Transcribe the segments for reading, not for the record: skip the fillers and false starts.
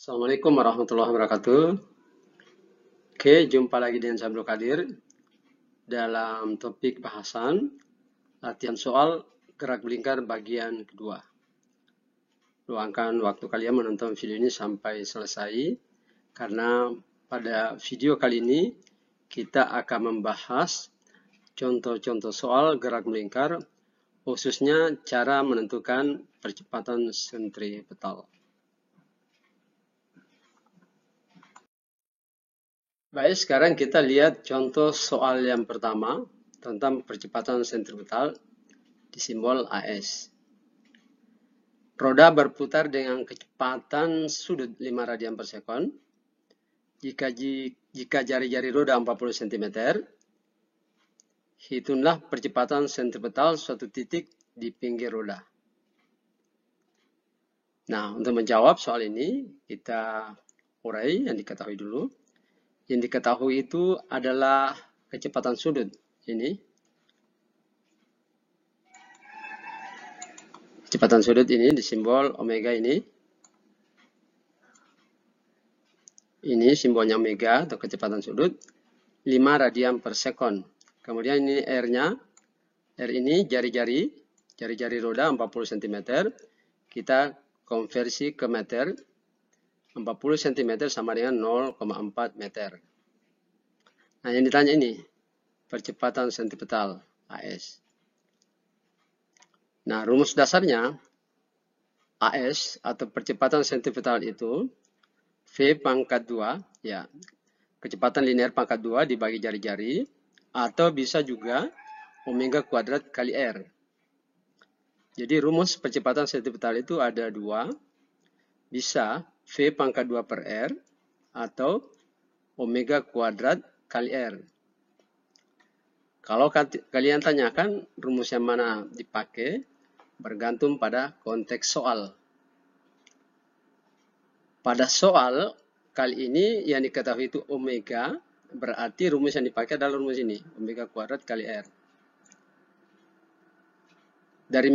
Assalamualaikum warahmatullahi wabarakatuh. Oke, jumpa lagi dengan saya Abdul Qadir dalam topik bahasan latihan soal gerak melingkar bagian kedua. Luangkan waktu kalian menonton video ini sampai selesai, karena pada video kali ini kita akan membahas contoh-contoh soal gerak melingkar, khususnya cara menentukan percepatan sentripetal. Baik, sekarang kita lihat contoh soal yang pertama tentang percepatan sentripetal di simbol AS. Roda berputar dengan kecepatan sudut 5 radian per sekon. Jika jari-jari roda 40 cm, hitunglah percepatan sentripetal suatu titik di pinggir roda. Nah, untuk menjawab soal ini, kita urai yang diketahui dulu. Yang diketahui itu adalah kecepatan sudut. Ini kecepatan sudut ini disimbol omega ini. Ini simbolnya omega atau kecepatan sudut 5 radian per sekon. Kemudian ini R-nya. R ini jari-jari roda 40 cm. Kita konversi ke meter. 40 cm sama dengan 0,4 meter. Nah, yang ditanya ini percepatan sentripetal AS. Nah, rumus dasarnya AS atau percepatan sentripetal itu V pangkat 2, ya, kecepatan linear pangkat 2 dibagi jari-jari, atau bisa juga omega kuadrat kali R. Jadi rumus percepatan sentripetal itu ada dua, bisa V pangkat 2 per R, atau omega kuadrat kali R. Kalau kalian tanyakan rumus yang mana dipakai, bergantung pada konteks soal. Pada soal kali ini yang diketahui itu omega, berarti rumus yang dipakai adalah rumus ini, omega kuadrat kali R. Dari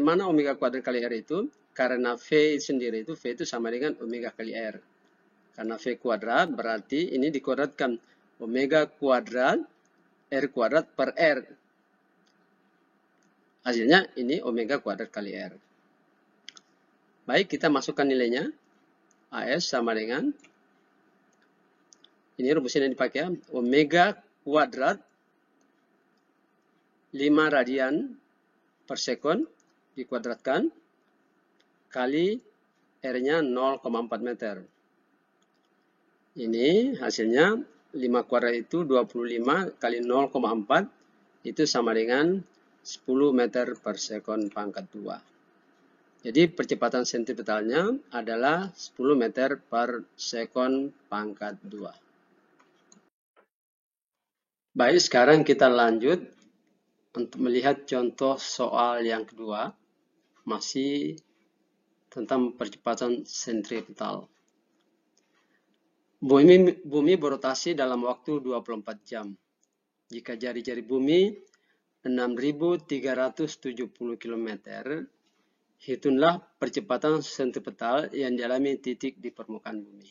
mana omega kuadrat kali R itu? Karena V sendiri itu, V itu sama dengan omega kali R. Karena V kuadrat berarti ini dikuadratkan omega kuadrat R kuadrat per R. Hasilnya ini omega kuadrat kali R. Baik, kita masukkan nilainya. AS sama dengan, ini rumusnya yang dipakai, omega kuadrat 5 radian per sekon dikuadratkan kali R-nya 0,4 meter. Ini hasilnya 5 kuadrat itu 25 kali 0,4 itu sama dengan 10 meter per sekon pangkat 2. Jadi percepatan sentripetalnya adalah 10 meter per sekon pangkat 2. Baik, sekarang kita lanjut untuk melihat contoh soal yang kedua, masih tentang percepatan sentripetal. Bumi berotasi dalam waktu 24 jam. Jika jari-jari bumi 6.370 km, hitunglah percepatan sentripetal yang dialami titik di permukaan bumi.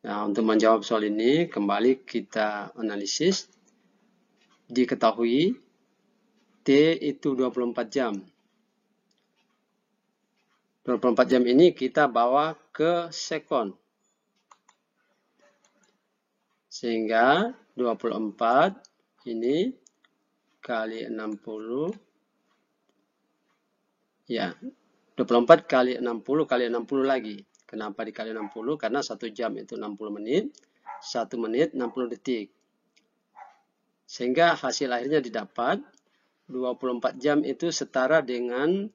Nah, untuk menjawab soal ini, kembali kita analisis. Diketahui T itu 24 jam. 24 jam ini kita bawa ke sekon. Sehingga 24 ini kali 60, ya, 24 kali 60 kali 60 lagi. Kenapa dikali 60? Karena 1 jam itu 60 menit, 1 menit 60 detik. Sehingga hasil akhirnya didapat 24 jam itu setara dengan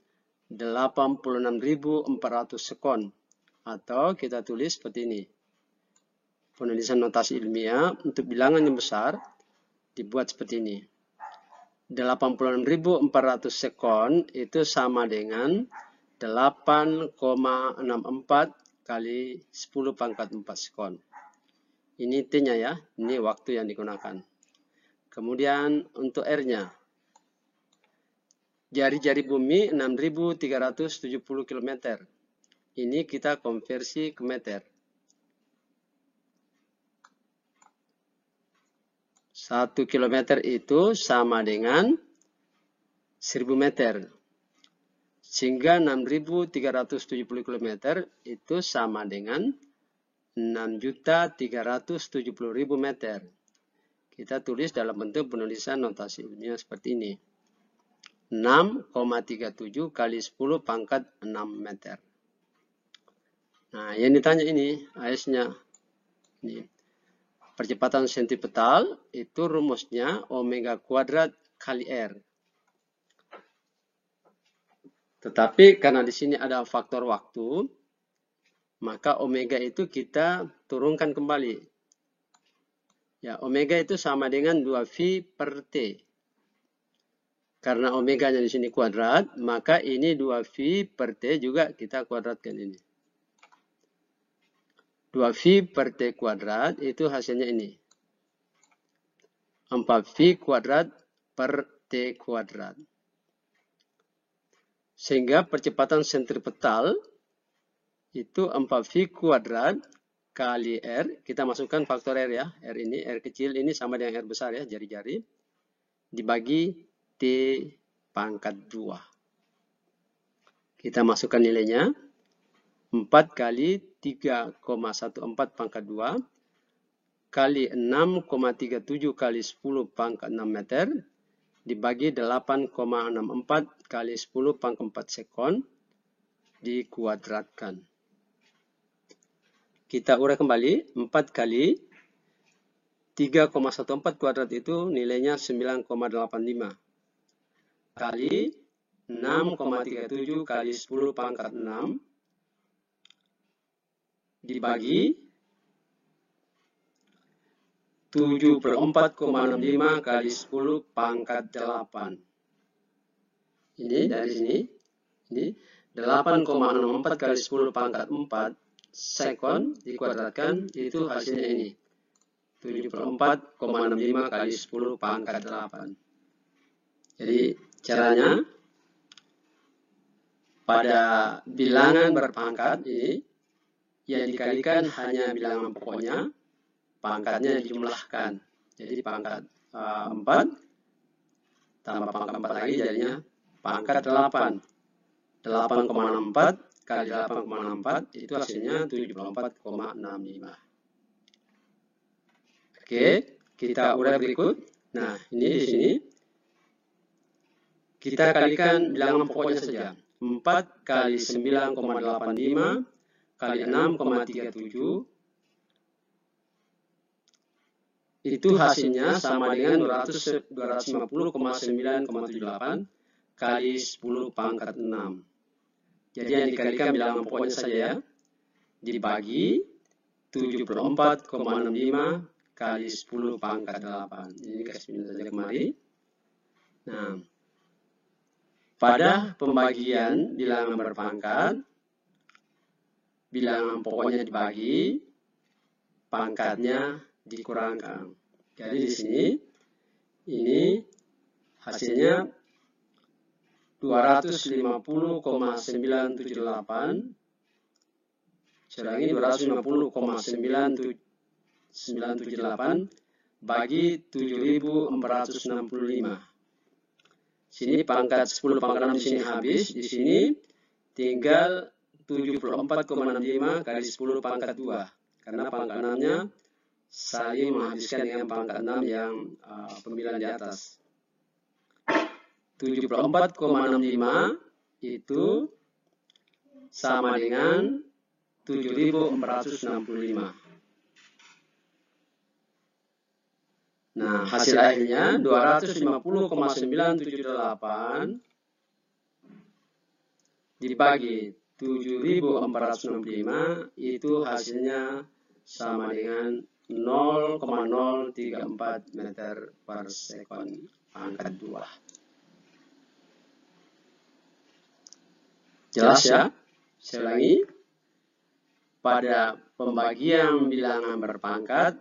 86.400 sekon. Atau kita tulis seperti ini. Penulisan notasi ilmiah untuk bilangan yang besar dibuat seperti ini. 86.400 sekon itu sama dengan 8,64 kali 10 pangkat 4 sekon. Ini T-nya ya, ini waktu yang digunakan. Kemudian untuk R-nya, jari-jari bumi 6.370 km. ini kita konversi ke meter. 1 kilometer itu sama dengan 1000 meter. Sehingga 6.370 km itu sama dengan 6.370.000 meter. Kita tulis dalam bentuk penulisan notasi ilmiah seperti ini. 6,37 kali 10 pangkat 6 meter. Nah, yang ditanya ini, AS-nya. Ini. Percepatan sentripetal itu rumusnya omega kuadrat kali R. Tetapi karena di sini ada faktor waktu, maka omega itu kita turunkan kembali. Ya, omega itu sama dengan 2V per T. Karena omeganya di sini kuadrat, maka ini 2V per T juga kita kuadratkan ini. 2V per T kuadrat itu hasilnya ini. 4V kuadrat per T kuadrat. Sehingga percepatan sentripetal itu 4V kuadrat kali R. Kita masukkan faktor R ya. R ini, R kecil ini sama dengan R besar ya, jari-jari. Dibagi T pangkat 2. Kita masukkan nilainya. 4 kali 3,14 pangkat 2 kali 6,37 kali 10 pangkat 6 meter dibagi 8,64 kali 10 pangkat 4 sekon dikuadratkan. Kita urai kembali. 4 kali 3,14 kuadrat itu nilainya 9,85 kali 6,37 kali 10 pangkat 6 dibagi 74,65 kali 10 pangkat 8. Ini dari sini. Ini 8,64 kali 10 pangkat 4 sekon dikuadratkan, itu hasilnya ini. 74,65 kali 10 pangkat 8. Jadi caranya pada bilangan berpangkat ini yang dikalikan hanya bilangan pokoknya, pangkatnya dijumlahkan. Jadi pangkat 4 tambah pangkat 4 lagi jadinya pangkat 8. 8,64 kali 8,64 itu hasilnya 74,65. Oke, kita urai berikut. Nah, ini di sini kita kalikan bilangan pokoknya saja. 4 kali 9,85 kali 6,37 itu hasilnya sama dengan 250,9,78 kali 10 pangkat 6. Jadi yang dikalikan bilangan pokoknya saja ya. Dibagi 74,65 kali 10 pangkat 8. Ini kasih minus saja kemari. Nah, pada pembagian bilangan berpangkat, bilangan pokoknya dibagi, pangkatnya dikurangkan. Jadi di sini ini hasilnya 250,978. Selangi 250,978 bagi 7.465. Sini pangkat 10 pangkat 6 di sini habis. Di sini tinggal 74,65 kali 10 pangkat 2. Karena pangkat 6-nya saling menghabiskan dengan pangkat 6 yang pemilihan di atas. 74,65 itu sama dengan 7.465. Nah, hasil akhirnya 250,978 dibagi 7.465 itu hasilnya sama dengan 0,034 meter per sekon pangkat 2. Jelas ya? Saya ulangi. Pada pembagian bilangan berpangkat,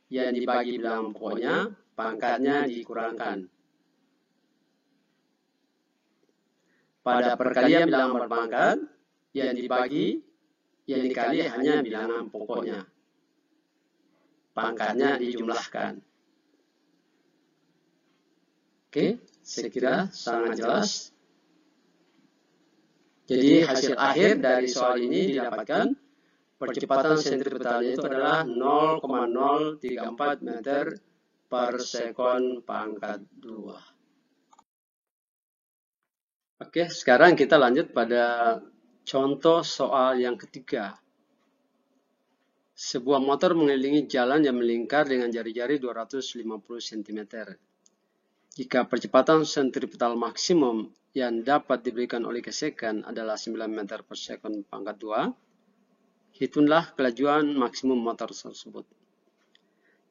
yang dibagi bilangan pokoknya, pangkatnya dikurangkan. Pada perkalian bilangan berpangkat, yang dibagi, yang dikali hanya bilangan pokoknya. Pangkatnya dijumlahkan. Oke, saya kira sangat jelas. Jadi hasil akhir dari soal ini didapatkan percepatan sentripetalnya itu adalah 0,034 meter per sekon pangkat 2. Oke, sekarang kita lanjut pada contoh soal yang ketiga. Sebuah motor mengelilingi jalan yang melingkar dengan jari-jari 250 cm. Jika percepatan sentripetal maksimum yang dapat diberikan oleh gesekan adalah 9 meter per sekon pangkat 2, hitunglah kelajuan maksimum motor tersebut.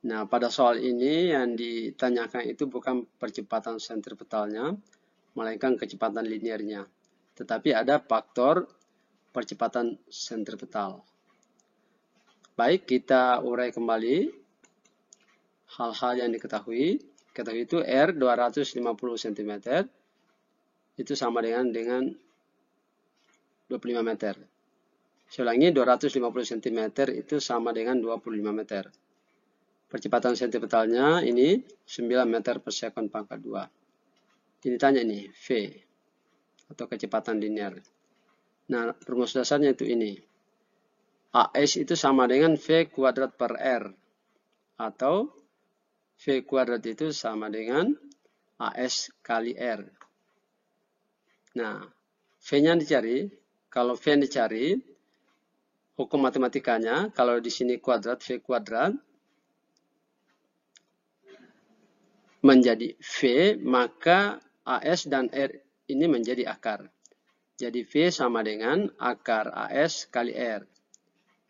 Nah, pada soal ini yang ditanyakan itu bukan percepatan sentripetalnya, melainkan kecepatan linearnya. Tetapi ada faktor percepatan sentripetal. Baik, kita urai kembali hal-hal yang diketahui. Ketahui itu R 250 cm itu sama dengan 25 meter. Saya ulangi, 250 cm itu sama dengan 25 meter. Percepatan sentripetalnya ini 9 meter per sekon pangkat 2. Ini tanya ini, V, atau kecepatan linear. Nah, rumus dasarnya itu ini. AS itu sama dengan V kuadrat per R. Atau V kuadrat itu sama dengan AS kali R. Nah, V-nya dicari. Kalau V yang dicari, hukum matematikanya, kalau di sini kuadrat, V kuadrat, menjadi V, maka AS dan R ini menjadi akar. Jadi V sama dengan akar AS kali R.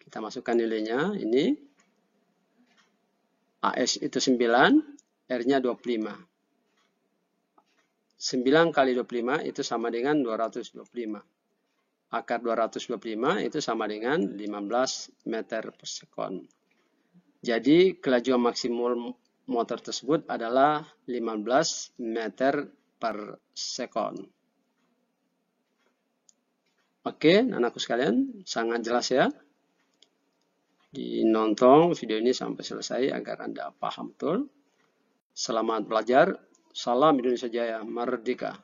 Kita masukkan nilainya, ini. AS itu 9, R-nya 25. 9 kali 25 itu sama dengan 225. Akar 225 itu sama dengan 15 meter per sekon. Jadi kelajuan maksimum motor tersebut adalah 15 meter per sekon. Oke, anakku sekalian, sangat jelas ya. Dinonton video ini sampai selesai agar Anda paham betul. Selamat belajar. Salam Indonesia Jaya. Merdeka.